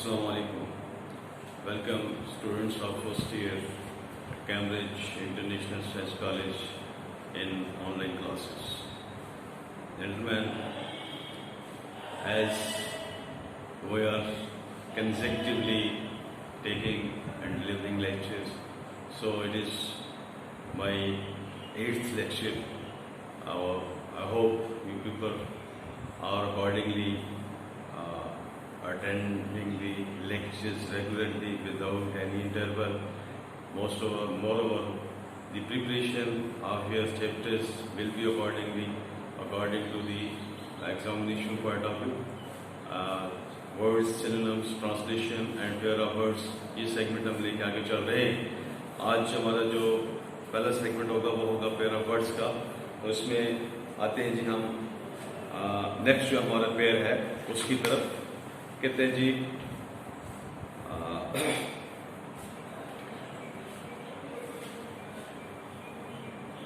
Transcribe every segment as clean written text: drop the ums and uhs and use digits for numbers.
Assalamualaikum. Welcome students of first year Cambridge International Science College in online classes. Gentlemen, as we are consecutively taking and delivering lectures, so it is my 8th lecture. I hope you people are accordingly attending the lectures regularly without any interval. Moreover, the preparation of your chapters will be according to the examination point of view. Words, synonyms, translation and pair of words, ये segment हम लेके आगे चल रहे हैं. आज हमारा जो पहला सेगमेंट होगा वो होगा पेयर ऑफ वर्ड्स का. तो इसमें आते हैं जी हम नेक्स्ट जो हमारा पेयर है उसकी तरफ. कहते हैं जी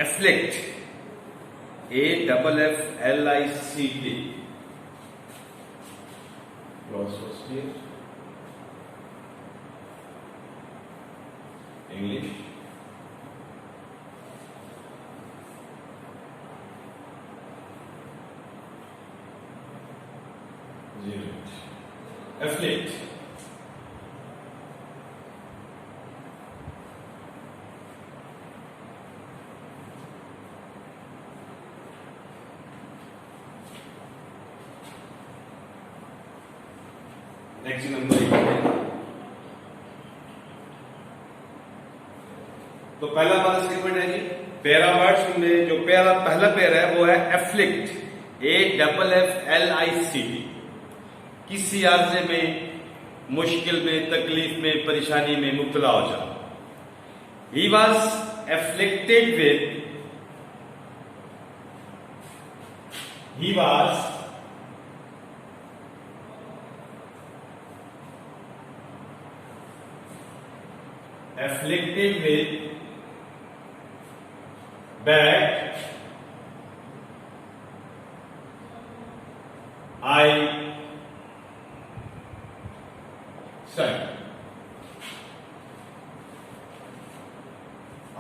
afflict, AFFLICT. Clause first year English. Afflict. Next number 1 है. तो पहला हमारा सेगमेंट है जी पेयर ऑफ वर्ड्स में जो पहला पेयर है वो है afflict, AFFLICT. किसी आर्जे में, मुश्किल में, तकलीफ में, परेशानी में मुब्तला हो जाए. He was afflicted with, he was afflicted with bad eyesight.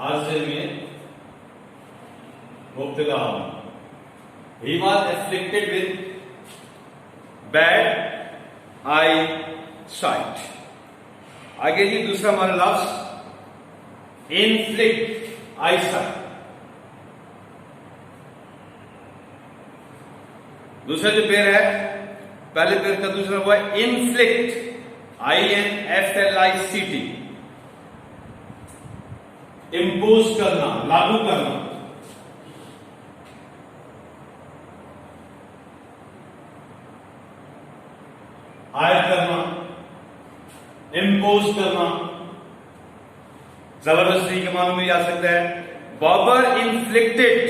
RJ में मुब्तला होना. He was afflicted with bad eyesight. आगे जी दूसरा हमारा लफ्ज inflict, eyesight. दूसरा जो पेयर है पहले पेयर का दूसरा हुआ है inflict, INFLICT. इम्पोज करना, लागू करना. आयत करना, इम्पोज करना. जबरदस्ती के मामले में आ सकता है. Babur inflicted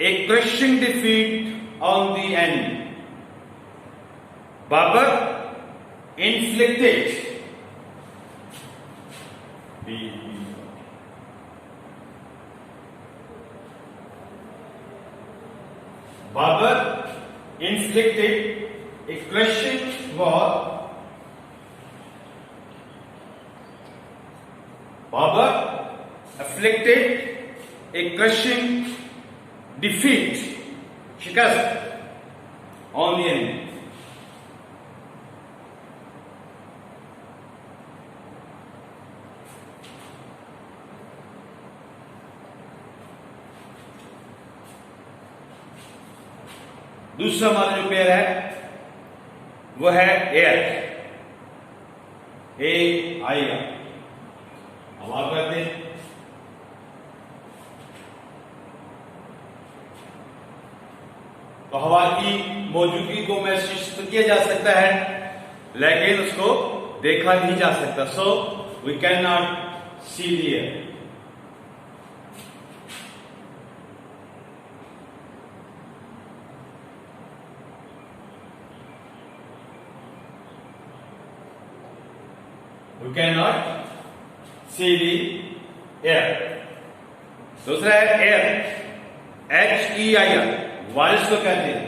a crushing defeat on the enemy. Babur inflicted Babur inflicted a crushing war. Babur afflicted a crushing defeat, shikast on the enemy. दूसरा हमारा जो पेयर है वो है एयर, AIR. हवा कहते हैं. तो हवा की मौजूदगी को महसूस तो किया जा सकता है लेकिन उसको देखा नहीं जा सकता. So we cannot see the air. We cannot see the air. दूसरा है air, HEIR, बारिश को कहते हैं.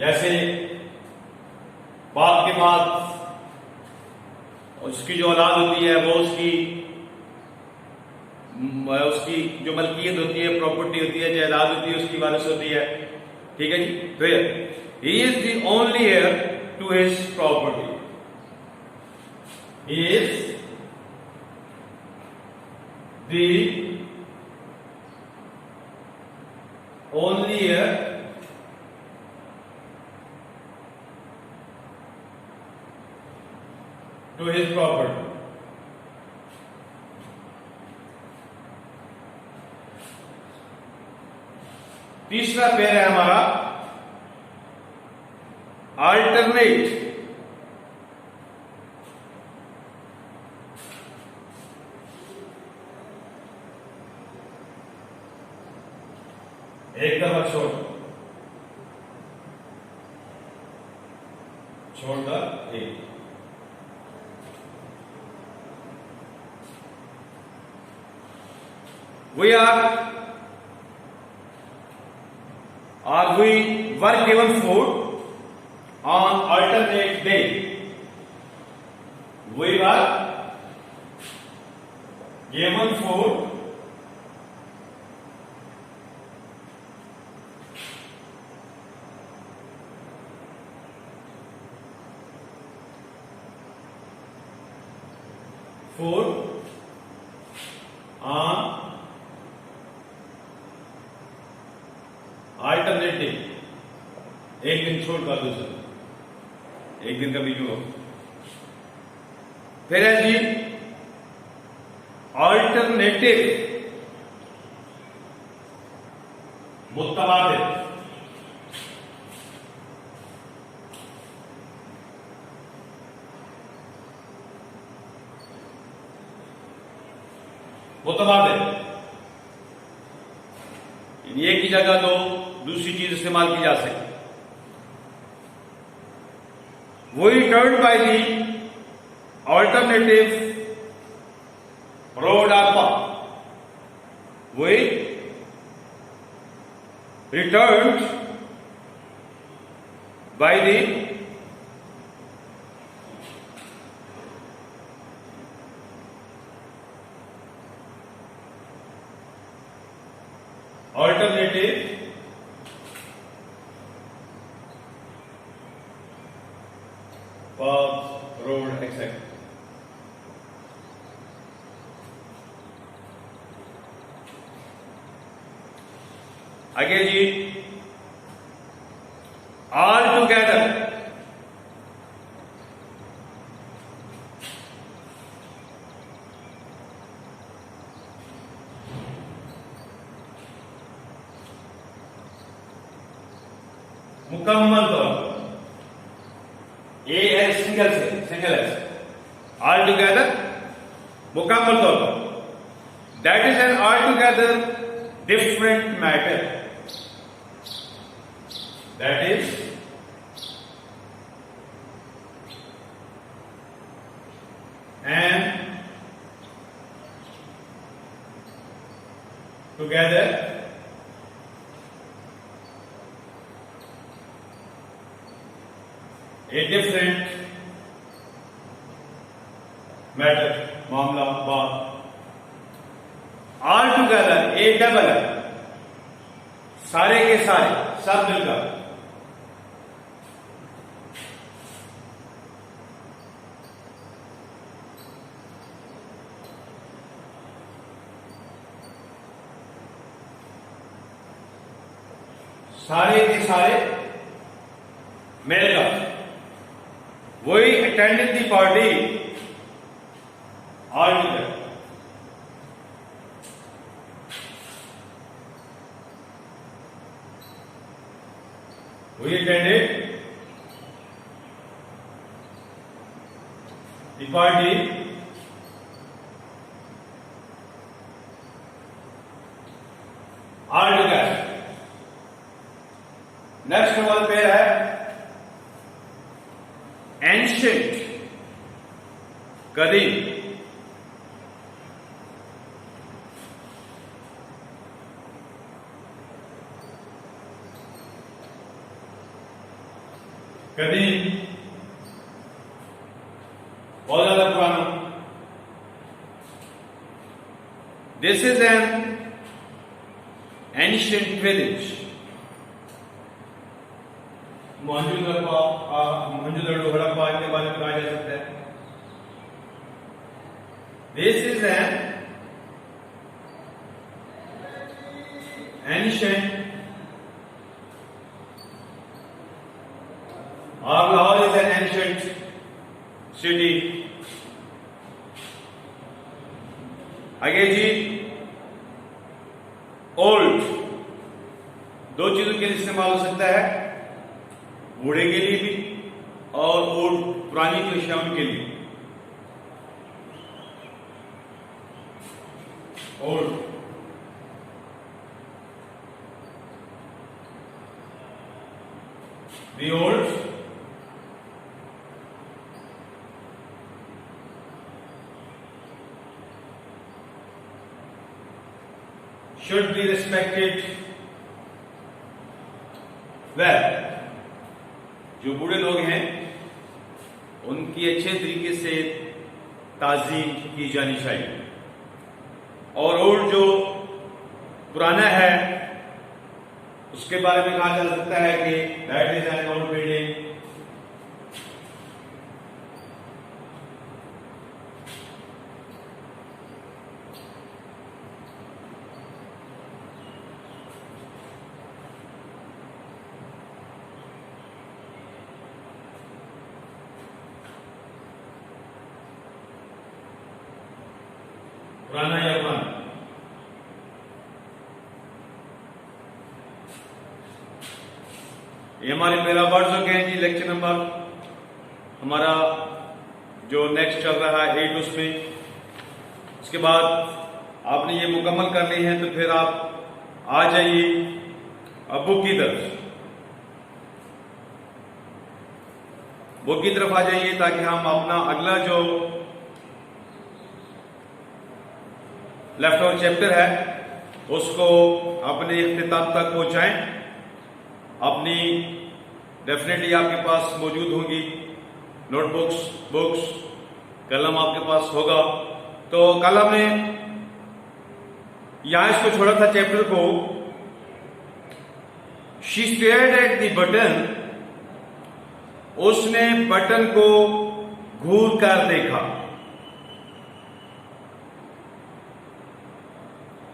जैसे बाप के बाद उसकी जो औलाद होती है वो उसकी जो मलकियत होती है, प्रॉपर्टी होती है, जायदाद होती है, उसकी वारिस होती है। ठीक है जी। फिर he is the only heir to his property. He is the only heir to his property. तीसरा पेयर है हमारा अल्टरनेट। एक दफा छोड़ एक। We were given food on alternate day. We were given food on alternative. एक दिन छोड़कर दूसरा, एक दिन का बीच में। फिर है जी अल्टरनेटिव मुतबादिल। मुतबादिल एक ही जगह दो दूसरी चीज इस्तेमाल की जा सके। वो return by the alternative road और पाथ। वो return by the alternative paths, road, etc. आगे जी all together मुकम्मल तौर पर ए है सिंगल है ऑल टुगेदर मुकम्मल तौर पर। That is an all together different matter. That is an together a different matter, मामला बात। ऑल टुगेदर ए डबल है, सारे के सारे सब मिलकर। सारे के सारे मिलकर वही attended the party all together. वही attended the party all together. Next number पे है एंशिएंट, कदीम। कदीम, बहुत ज्यादा पुराना। This is an ancient village. Mohenjodaro Harappa के बारे में कहा जा सकता है। दिस इज एन एंशिएंट, और Lahore is an ancient city. आगे जी, ओल्ड दो चीजों के लिए इस्तेमाल हो सकता है, बूढ़े के लिए भी और ओल्ड पुरानी जो अशियाओं के लिए। Old, the old should be respected well। जो बूढ़े लोग हैं उनकी अच्छे तरीके से ताज़ीम की जानी चाहिए, और ओल्ड जो पुराना है उसके बारे में कहा जा सकता है कि that is an old building. पुराना या पुराना, ये हमारे पहला वर्ड हो गए जी। लेक्चर नंबर हमारा जो नेक्स्ट चल रहा है 8, उसमें उसके बाद आपने ये मुकम्मल कर ली है तो फिर आप आ जाइए बुक की तरफ। बुक की तरफ आ जाइए ताकि हम अपना अगला जो लेफ्ट ओवर चैप्टर है उसको अपने इख्तिताम तक पहुंचाएं। अपनी डेफिनेटली आपके पास मौजूद होंगी नोटबुक्स, बुक्स, कलम आपके पास होगा। तो कल हमने यहां इसको छोड़ा था चैप्टर को। She stared at the button, उसने बटन को घूर कर देखा।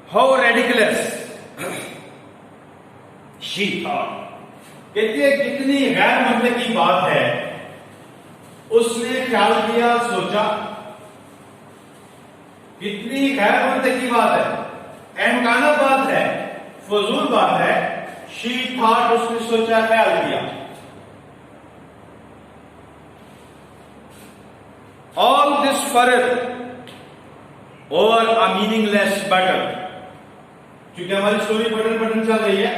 हाउ रेडिकुलस शी थॉट, कहती है कितनी गैर मतलब की बात है। उसने ख्याल किया, सोचा, कितनी गैर मतलब की बात है, अहमकाना बात है, फजूल बात है। शी थॉट, उसने सोचा, ख्याल किया। ऑल दिस फरक और अ मीनिंगलेस बटन, क्योंकि हमारी स्टोरी बटन बटन चल रही है।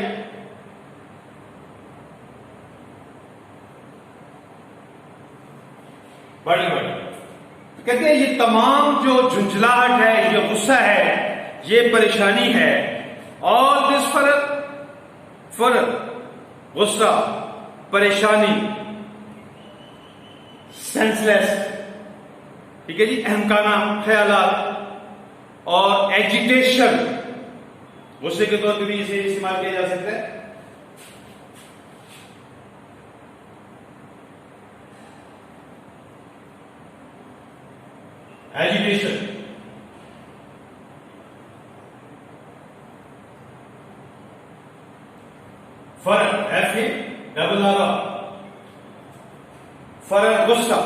बटन बटन कहते हैं ये तमाम जो झुंझलाहट है, ये गुस्सा है, ये परेशानी है। ऑल दिस फरक, फरक, गुस्सा, परेशानी, सेंसलेस, ठीक है जी, अहमकाना ख्यालात और एजिटेशन, गुस्से के तौर पर भी इसे इस्तेमाल किया जा सकता है। एजिटेशन, फर्क, एफ ए डबल आर, फर्क, गुस्सा,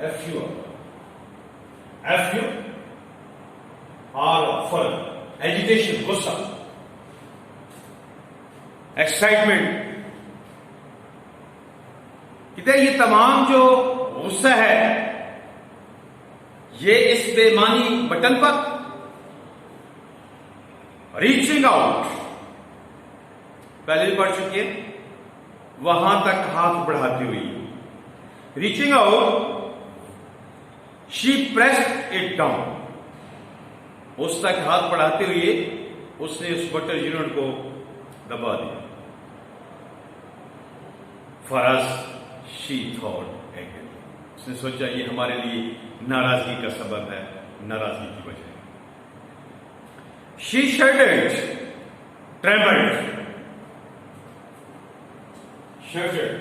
एफ यू आर, फर्क, एजिटेशन, गुस्सा, एक्साइटमेंट। कहते ये तमाम जो गुस्सा है ये इस बेमानी बटन पर रीचिंग आउट, पहले भी पढ़ चुके हैं, वहां तक हाथ बढ़ाती हुई। Reaching out, she pressed it down, उस तक हाथ बढ़ाते हुए उसने उस बटन यूनिट को दबा दिया। For us, she thought again. उसने सोचा ये हमारे लिए नाराजगी का सबब है, नाराजगी की वजह है. She shuddered, trembled, shuddered.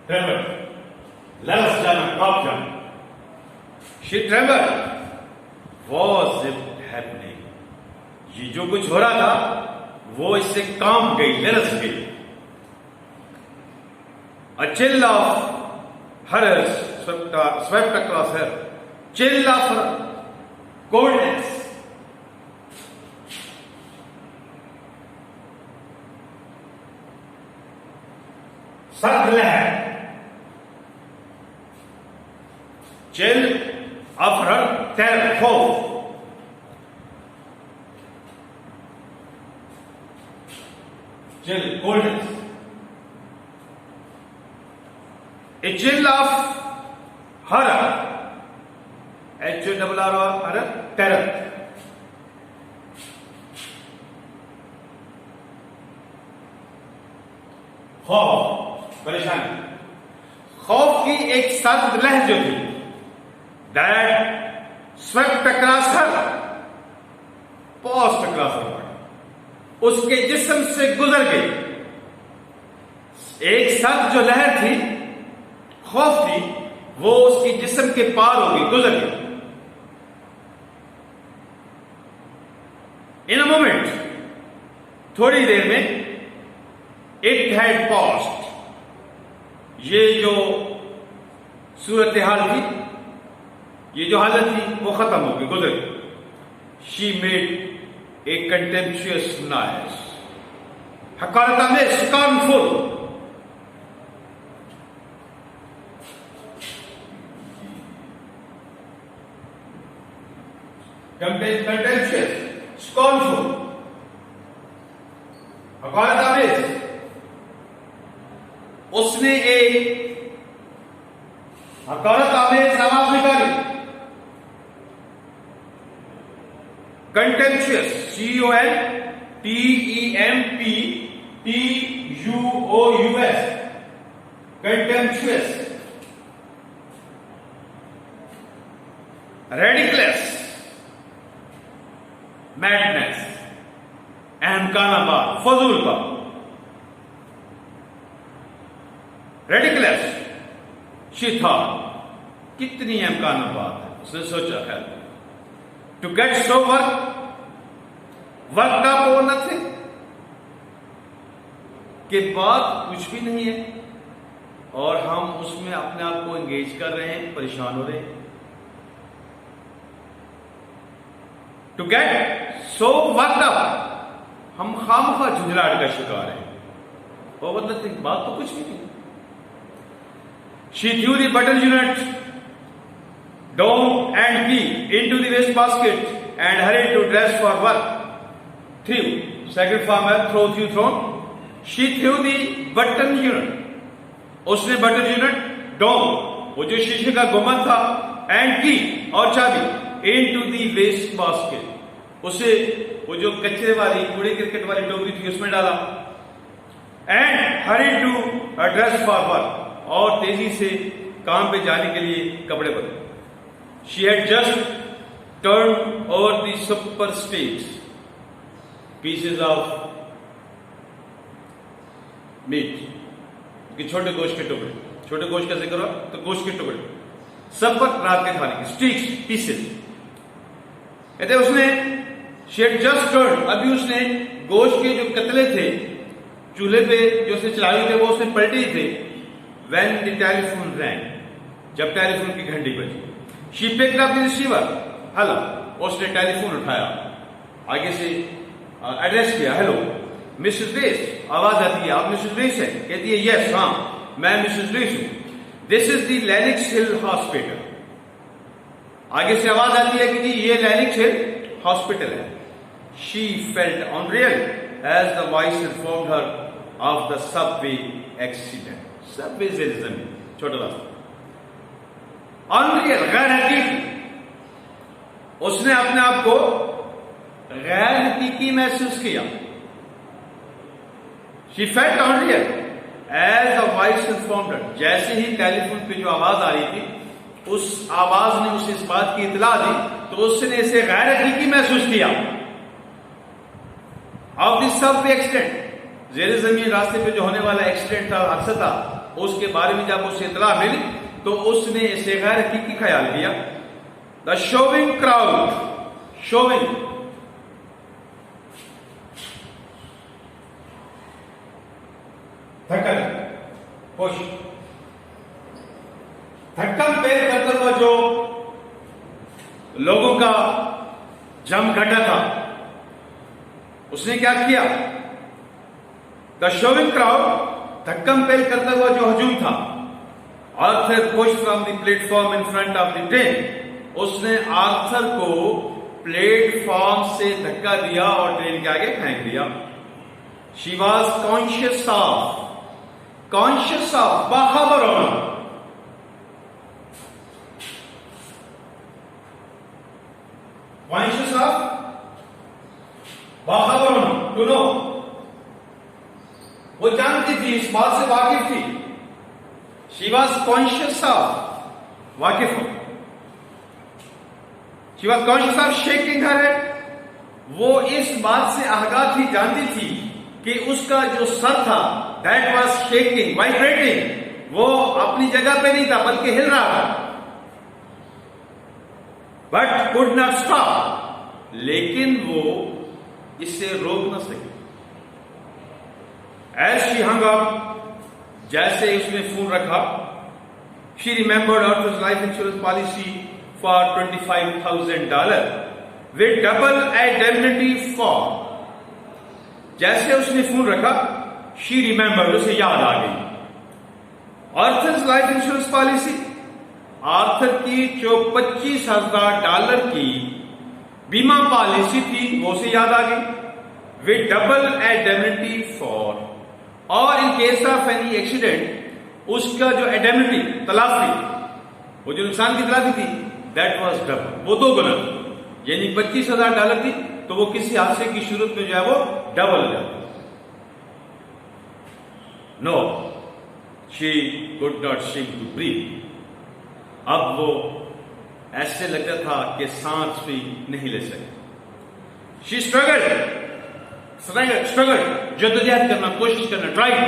Trembled. ललस जाना, कांप जाना. She trembled. Was it happening? ये जो कुछ हो रहा था वो इससे कांप गई, ललस गई. A chill of horror swept across her. Chill of her coldness. सर्द लहर. Chill of her terror, खौफ. Chill, coldness. A chill of horror. HORR, horror, terror. खौफ, परेशानी. खौफ की एक सर्द लहर जो थी, that swept across her, passed across her body. उसके जिस्म से गुजर गई. एक सर्द जो लहर थी, खौफ थी, वो उसकी जिस्म के पार हो गई, गुजर गई. इन अ मोमेंट, थोड़ी देर में, इट हैड पास्ड. ये जो सूरत हाल थी, ये जो हालत थी, वो खत्म हो गई, गुजर गई. She made a contemptuous noise. हकारता में स्कॉर्नफुल. contemptuous, scornful. हकारता में उसने एक हकारत आवेश आवाज निकाली. Contemptuous, CONTEMPTUOUS, contemptuous. Ridiculous, madness, अहमकाना बात, फजूल बात. रेडिकुलस, शी थॉट, कितनी अहमकाना बात है. उसने सोचा है, to get so work up और नथिंग, के बाद कुछ भी नहीं है और हम उसमें अपने आप को एंगेज कर रहे हैं, परेशान हो रहे हैं. To get so work up, हम खामखा झुंझलाहट का शिकार हैं. और नथिंग, बात तो कुछ भी नहीं. She threw the button unit, dome and key into the waste basket and hurried to dress for work. Threw, second form है throw, threw, thrown. She threw the button unit. उसने बटन यूनिट, dome, वो जो शीशे का गुंबद था, and key और चाबी, into the waste basket. उसे वो जो कचरे वाली, कूड़े क्रिकेट वाली टोकरी थी उसमें डाला. And hurried to dress for work. और तेजी से काम पे जाने के लिए कपड़े बदले. She had just turned over the super steaks, pieces of meat, कि छोटे गोश्त के टुकड़े. छोटे गोश्त का जिक्र हो तो गोश्त के टुकड़े, सपर रात के खाने के, स्टीक्स, पीसेस. कहते उसने she had just turned, अभी उसने गोश्त के जो कतले थे चूल्हे पे जो उसने चलाए थे वो उसने पलटे ही थे. When the telephone rang, जब टेलीफोन की घंटी बजी. She picked up the receiver. Hello, उसने टेलीफोन उठाया, आगे से एड्रेस किया. Hello Mrs Race. आवाज आती है, आप मिसेस रेस हैं? कहती है यस, हाँ मैं मिसेस रेस हूं. This is the Linux hill hospital. आगे से आवाज आती है कि जी ये लेनिक्स हिल हॉस्पिटल है. She felt unreal as the voice informed her of the subway accident. Subway से जमीन, छोटा रास्ता. अनरियल, गैर हकीकी. उसने अपने आप को गैर हकीकी महसूस किया। She felt unreal as a voice informed her. जैसे ही टेलीफोन पे जो आवाज आ रही थी, उस आवाज ने उसे इस बात की इतला दी, तो उसने इसे गैर हकीकी महसूस किया। ऑफ दिस सबवे एक्सीडेंट, जेर जमीन रास्ते पे जो होने वाला एक्सीडेंट था, हादसा था, उसके बारे में जब उसे इतला मिली तो उसने इसे गैर हकीकी ख्याल किया। द शोविंग क्राउड, शोविंग धक्कन, पुश, धक्कन पेल करता हुआ जो लोगों का जमघटा था, उसने क्या किया? द शोविंग क्राउड, धक्कम पेल करता हुआ जो हजूम था, Arthur push from the platform in front of the train, उसने आर्थर को प्लेटफॉर्म से धक्का दिया और ट्रेन के आगे फेंक दिया। शी वॉज कॉन्शियस ऑफ, बाखबर होना, कॉन्शियस ऑफ बाखबर होना, टू नो, वो जानती थी, इस बात से वाकिफ थी। शी वॉज कॉन्शियस ऑफ, वाकिफ हो, she was conscious of shaking her head, वो इस बात से आगाह थी, जानती थी कि उसका जो सर था, दैट वॉज शेकिंग, वाइब्रेटिंग, वो अपनी जगह पे नहीं था बल्कि हिल रहा था। बट कुड नॉट स्टॉप, लेकिन वो इससे रोक न सकी। एज शी हंग अप, जैसे उसने फोन रखा, she remembered Arthur's life insurance policy for $25,000 with double indemnity for, जैसे उसने फोन रखा, शी रिमेंबर्ड, उसे याद आ गई Arthur's life insurance policy, Arthur की जो $25,000 की बीमा पॉलिसी थी, वो उसे याद आ गई। विद डबल इंडेमनिटी फॉर, और in case of any accident, उसका जो इंडेमनिटी, तलाफी, वो जो नुकसान की तलाफी थी, दैट वाज डबल, वो दो गुना, यानी $25,000 थी, तो वो किसी हादसे की सूरत में जो है वो डबल हो जाती। No, she could not think to breathe, अब वो ऐसे लगता था कि सांस भी नहीं ले सकती। शी स्ट्रगल्ड, जद्दोजहद करना, कोशिश करना, ट्राइड,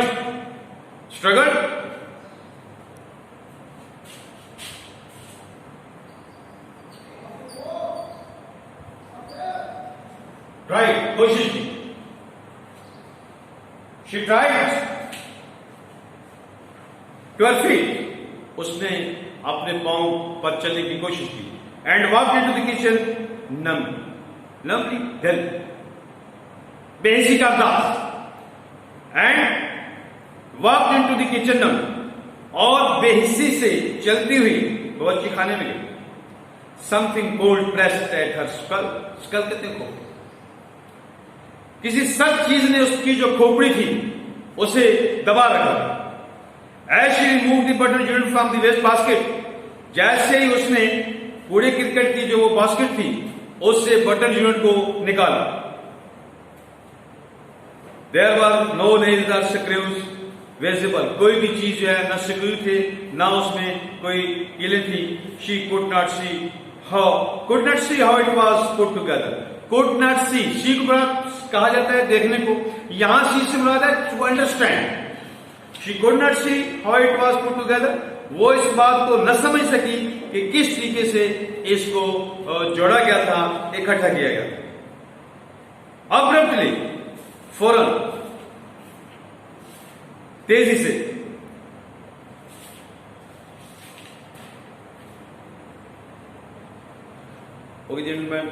स्ट्रगल, ट्राइड, कोशिश की। She tried to her feet, उसने अपने पांव पर चलने की कोशिश की। And walk into the kitchen numbly दिल, बेहिसी का अंदाज, and walk into the kitchen numb, और बेहिसी से चलती हुई बावर्ची खाने में गई। Something cold pressed at her skull, skull कहते को, किसी सख्त चीज ने उसकी जो खोपड़ी थी उसे दबा रखा। As she removed the butter unit from the waste basket, जैसे ही उसने कूड़े क्रिकेट की जो वो बास्केट थी, उससे बटर यूनिट को निकाला। There were no nails or screws visible, कोई भी चीज जो है, न स्क्रू थे, ना उसमें कोई कीलें थी। She could not see how it was put together. Could not see, she को कहा जाता है देखने को, यहां see से मुराद है to understand. She could not see how it was put together, वो इस बात को न समझ सकी कि किस तरीके से इसको जोड़ा गया था, इकट्ठा किया गया था। Abruptly, फौरन, तेजी से, ओके जेंटलमैन,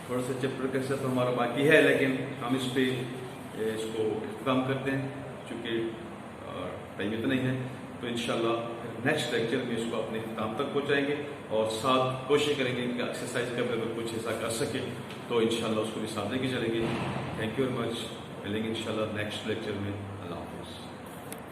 थोड़ा सा चैप्टर का हिस्सा तो हमारा बाकी है, लेकिन हम इस पे इसको काम करते हैं, चूंकि टाइम इतना ही है, तो इंशाल्लाह नेक्स्ट लेक्चर में इसको अपने काम तक पहुंचाएंगे और साथ कोशिश करेंगे कि एक्सरसाइज करने में कुछ हिस्सा कर सके, तो इंशाल्लाह उसको भी साथ लेके चलेंगे। थैंक यू वेरी मच, मिलेंगे इंशाल्लाह नेक्स्ट लेक्चर में। अल्लाह।